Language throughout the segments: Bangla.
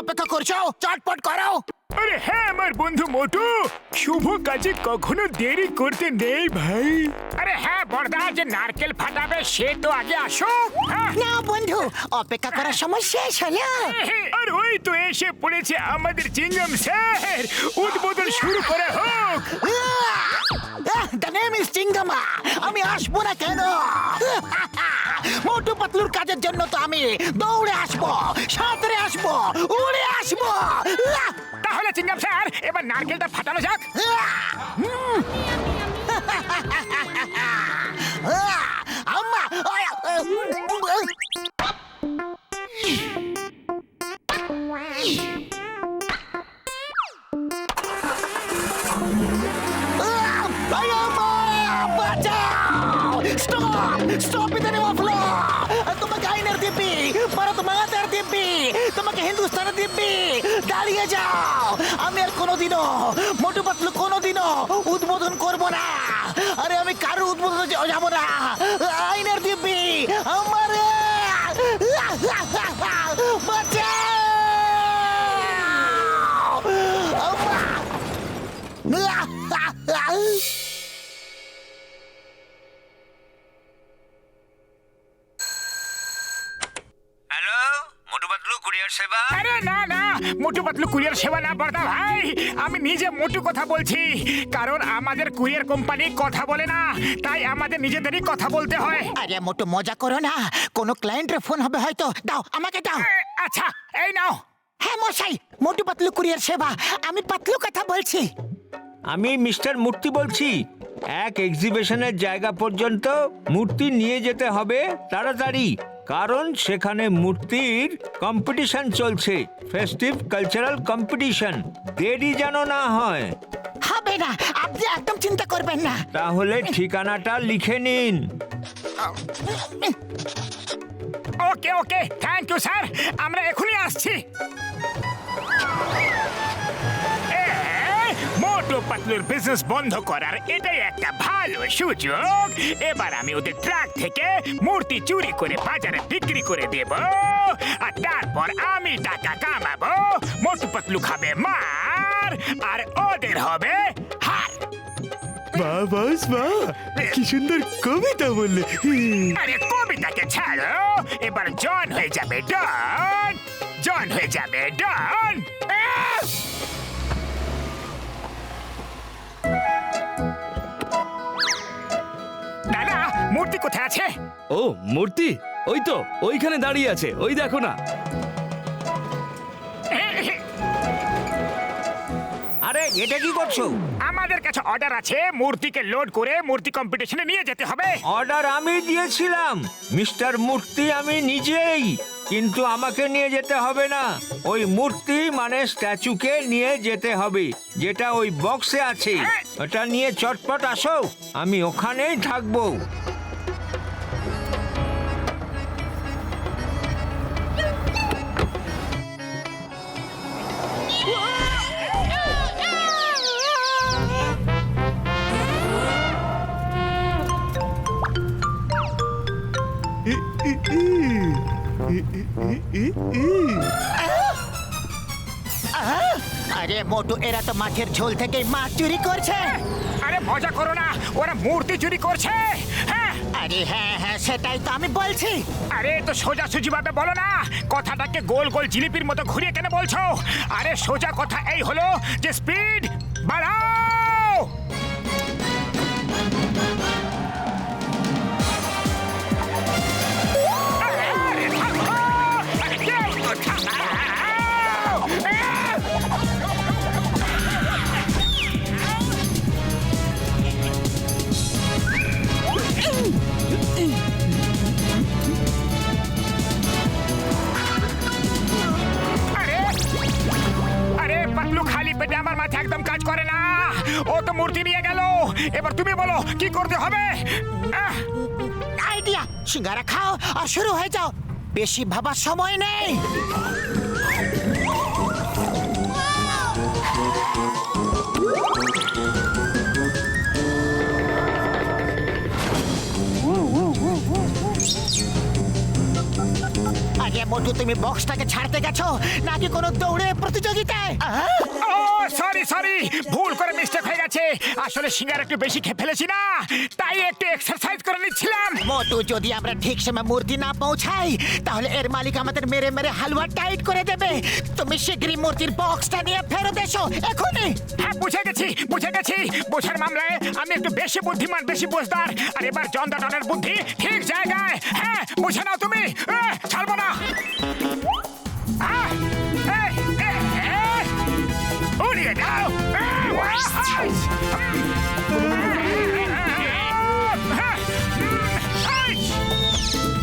অপেক্ষা করছো? চটপট করো। আরে হ্যাঁ আমার বন্ধু মোটু, শুভ কাজে কখনো দেরি করতে নেই ভাই। আরে হ্যাঁ বড়দা, যে নারকেল ফাটাবে সে তো আগে আসো। হ্যাঁ। না বন্ধু, অপেক্ষা করার সময় শেষ হলো। আর ওই তো এসে পড়েছে আমাদের চিংগাম স্যার, উদ্বোধন শুরু করে হোক। দ্য নেম ইজ চিঙ্গামা। আমি আসবো না কেন? মোটু পাতলুর কাজের জন্য তো আমি দৌড়ে আসবো, সাঁতরে আসবো, উড়ে আসবো। তাহলে চিংগাম স্যার এবার নারকেলটা ফাটানো যাক। আম্মা, Stop it, anyone floor! তোমাকে আইনের দিব্যি, ভারত মাতার দিব্যি, তোমাকে হিন্দুস্তানের দিব্যি, দাঁড়িয়ে যাও। আমি আর কোনোদিনও মোটু পাতলু কোনোদিনও উদ্বোধন করব না। আরে আমি কারোর উদ্বোধনে যাব না। আইনের দিব্যি আমার বাঁচাও। হ্যালো, মোটু পাতলু কুরিয়ার সেবা। আরে না না, মোটু পাতলু কুরিয়ার সেবা না বড়দা ভাই, আমি নিজে মোটু কথা বলছি। কারণ আমাদের কুরিয়ার কোম্পানি কথা বলে না, তাই আমাদের নিজেদেরই কথা বলতে হয়। আরে মোটু মজা করো না, কোনো ক্লায়েন্টের ফোন হবে হয়তো। দাও, আমাকে দাও। আচ্ছা এই নাও। হ্যাঁ মশাই, মোটু পাতলু কুরিয়ার সেবা, আমি পাতলু কথা বলছি। আমি মিস্টার মূর্তি বলছি। এক এক্সিবিশনের জায়গা পর্যন্ত মূর্তি নিয়ে যেতে হবে তাড়াতাড়ি, কারণ সেখানে মূর্তির কম্পিটিশন চলছে, ফেস্টিভ কালচারাল কম্পিটিশন। দেরি যেন না হয়। হবে না, আপনি একদম চিন্তা করবেন না। তাহলে ঠিকানাটা লিখে নিন। ওকে ওকে, থ্যাংক ইউ স্যার, আমরা এখনই আসছি। মোটু পাতলুর বিজনেস বন্ধ করার এটাই একটা ভালো সুযোগ। এবার আমি ওদের ট্রাক থেকে মূর্তি চুরি করে বাজারে বিক্রি করে দেব, আর তারপর আমি টাকা কামাবো। মোটু পাতলু খাবে মার, আর ওদের হবে হার। বাহ বাস বাহ, কি সুন্দর কবিতা বললে। আরে কবিতাকে ছাড়ো, এবার জন হয়ে যাবে ডন, জন হয়ে যাবে ডন। দাদা, মূর্তি কোথায় আছে? ও মূর্তি, ওই তো ওইখানে দাঁড়িয়ে আছে, ওই দেখো না। আরে এটা কি করছো? আমাদের কাছে অর্ডার আছে, মূর্তিকে লোড করে মূর্তি কম্পিটিশনে নিয়ে যেতে হবে। অর্ডার আমি দিয়েছিলাম মিস্টার মূর্তি, আমি নিজেই। কিন্তু আমাকে নিয়ে যেতে হবে না, ওই মূর্তি মানে স্ট্যাচুকে নিয়ে যেতে হবে, যেটা ওই বক্সে আছে। ওটা নিয়ে চটপট আসো, আমি ওখানেই থাকবো। আরে মোটু, এরা তো মাঠের ঝোল থেকে মাছ চুরি করছে। আরে মজা করো না, ওরা মূর্তি চুরি করছে। হ্যাঁ আরে হ্যাঁ হ্যাঁ, সেটাই তো আমি বলছি। আরে তো সোজাসুজি ভাবে বলো না, কথাটাকে গোল গোল জিলিপির মতো ঘুরিয়ে কেন বলছো? আরে সোজা কথা এই হলো যে স্পিড বাড়াও। আরে থামো, আরে কেউ তো থামাও। আরে পাতলু, খালি পেটে আমার মাথা একদম কাজ করে না। ও তো মূর্তি নিয়ে গেল, এবার তুমি বলো কি করতে হবে? আইডিয়া, সিঙ্গারা খাও আর শুরু হয়ে যাও, বেশি ভাবার সময় নেই। আরে মোটু তুমি বক্সটাকে ছাড়তে গেছো নাকি কোনো দৌড়ে প্রতিযোগিতায়? ও সরি সরি, ভুল করে মিস্টেক হয়ে গেছে। আসলে সিঙ্গার একটু বেশি খেয়ে ফেলেছি না, তাই একটু এক্সারসাইজ করে নিচ্ছিলাম। মোটু, যদি আমরা ঠিক সময় মূর্তি না পৌঁছাই তাহলে এর মালিক আমাদের মেরে মেরে হালুয়া টাইট করে দেবে। তুমি শীঘ্রই মূর্তির বক্সটা নিয়ে ফেরত এসো এখনই। হ্যাঁ বুঝে গেছি বুঝে গেছি, বোঝার মামলায় আমি একটু বেশি বুদ্ধিমান, বেশি বুঝদার। আর এবার জন্দাটনের বুদ্ধি ঠিক জায়গায়। হ্যাঁ বুঝে নাও তুমি, ছাড়বো না। উড়িয়ে দাও।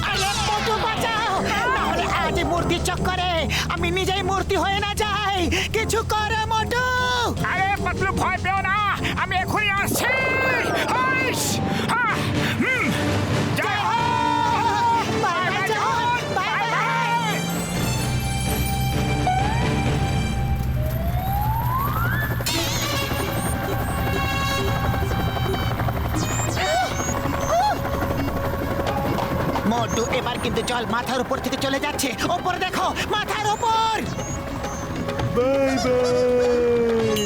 আরে মোটু বাঁচাও, নাহলে আজ মূর্তির চক্করে আমি নিজেই মূর্তি হয়ে না যাই। কিছু করো মোটু। আরে পাতলু, ভয় পেও না, আমি এখনই আসছি। হাইস! হ্যাঁ, জয় হো! Bye bye John, bye bye. মোটু, এবার কিন্তু জল মাথার উপর থেকে চলে যাচ্ছে। ওপর দেখো, মাথার উপর। Bye bye.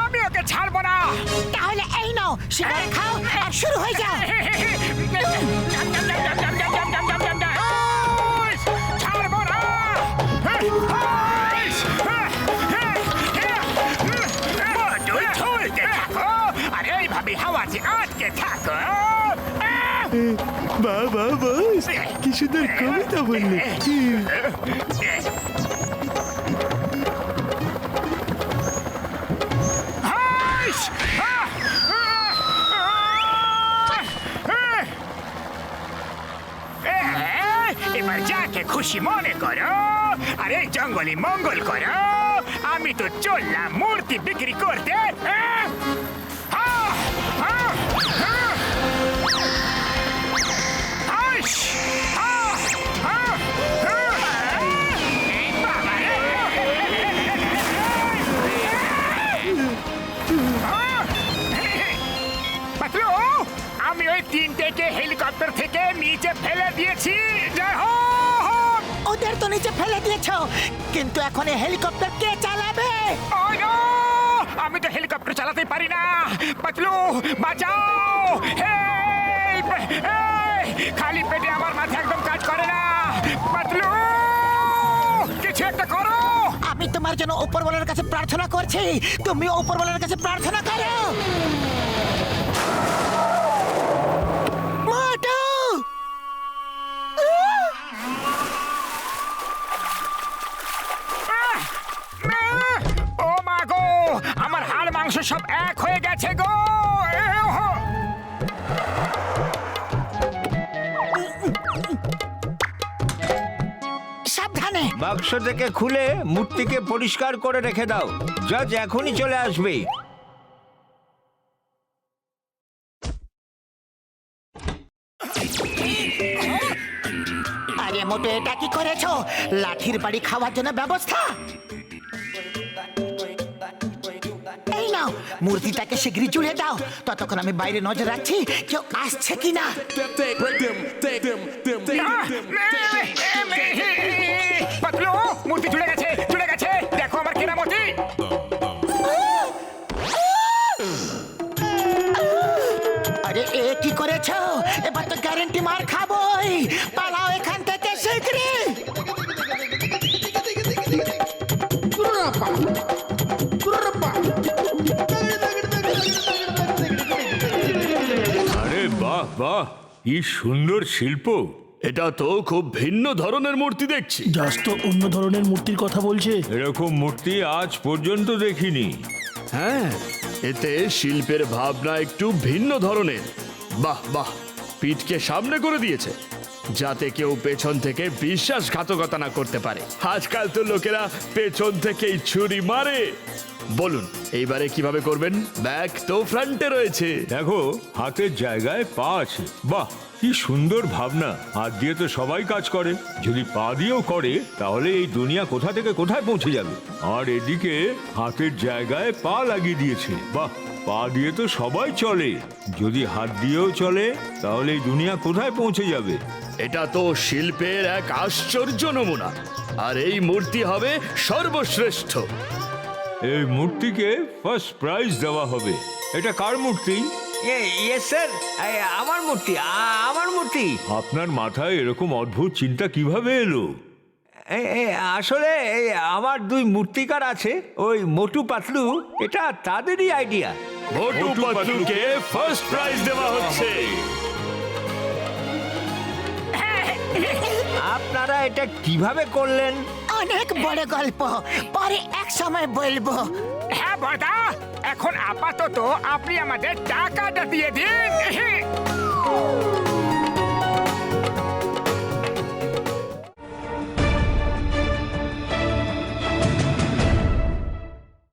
আমি ওকে ছাড়বো না। তাহলে এই নাও, সিগারেট খাও আর শুরু হয়ে যাও। ছাড়বো না। চলতে থাকো আর এইভাবে হাওয়াতে আটকে থাকো। বাহ বাহ বস, কি সুন্দর কবিতা বললে। এবার যাকে খুশি মনে করো আর এই জঙ্গলে মঙ্গল করো। আমি তো চললাম মূর্তি বিক্রি করতে। পাতলু, আমি ওই তিনটেকে হেলিকপ্টার থেকে নিচে ফেলে দিয়েছি। জয় হো! ওদের তো নিচে ফেলে দিয়েছো, কিন্তু এখন এই হেলিকপ্টার কে চালাবে? Oh no! আমি তো হেলিকপ্টার চালাতে পারি না। পাতলু বাঁচাও! হেল্প! খালি পেটে আমার মাথা একদম কাজ করে না। পাতলু, কিছু একটা করো। আমি তোমার জন্য উপরওয়ালার কাছে প্রার্থনা করছি, তুমি উপরওয়ালার কাছে প্রার্থনা করো। মোটু! ও মা গো, আমার হাড় মাংস সব এক হয়ে গেছে গো। সাবধানে। বাক্স থেকে খুলে মূর্তিকে পরিষ্কার করে রেখে দাও। জজ এখনই চলে আসবে। আরে মোটু, এটা কি করেছো? লাঠির বাড়ি খাওয়ার জন্য ব্যবস্থা। এই নাও, মূর্তিটাকে শীঘ্রই জুড়ে দাও। ততক্ষণ আমি বাইরে নজর রাখছি কেউ আসছে কিনা। পাতলু, মূর্তি জুড়ে গেছে জুড়ে গেছে। দেখো আমার কেরামতি। আরে এ কি করেছো? এবার তো গ্যারেন্টি মার খাবোই। পালাও এখান থেকে শীঘ্রই। আরে বাহ বাহ, কি সুন্দর শিল্প। এটা তো খুব ভিন্ন ধরনের মূর্তি দেখছি। জাস্ট তো অন্য ধরনের মূর্তির কথা বলছে। এরকম মূর্তি আজ পর্যন্ত দেখিনি। হ্যাঁ, এতে শিল্পের ভাবনা একটু ভিন্ন ধরনের। বাহ বাহ, পিঠকে সামনে করে দিয়েছে যাতে কেউ পেছন থেকে বিশ্বাসঘাতকতা না করতে পারে। আজকাল তো লোকেরা পেছন থেকেই ছুরি মারে। বলুন এইবারে কিভাবে করবেন? ব্যাক তো ফ্রন্টে রয়েছে। দেখো, হাতের জায়গায় পা আছে। বাহ, কি সুন্দর ভাবনা। হাত দিয়ে তো সবাই কাজ করে, যদি পা দিয়েও করে তাহলে এই দুনিয়া কোথা থেকে কোথায় পৌঁছে যাবে। আর এদিকে হাতের জায়গায় পা লাগিয়ে দিয়েছে। বাহ, পা দিয়ে তো সবাই চলে, যদি হাত দিয়েও চলে তাহলে এই দুনিয়া কোথায় পৌঁছে যাবে। এটা তো শিল্পের এক আশ্চর্য নমুনা, আর এই মূর্তি হবে সর্বশ্রেষ্ঠ। এই মূর্তিকে ফার্স্ট প্রাইজ দেওয়া হবে। এটা কার মূর্তি? ইয়েস স্যার, আমার মূর্তি, আমার মূর্তি। আপনার মাথায় এরকম অদ্ভুত চিন্তা কিভাবে এলো? আসলে আমার দুই মূর্তিকার আছে, ওই মোটু পাতলু, এটা তাদেরই আইডিয়া। মোটু পাতলুকে ফার্স্ট প্রাইজ দেওয়া হচ্ছে। আপনারা এটা কিভাবে করলেন? অনেক বড় গল্প, পরে এক সময় বলবো। হ্যাঁ বড়দা, এখন আপাতত আপনি আমাদের টাকাটা দিয়ে দিন।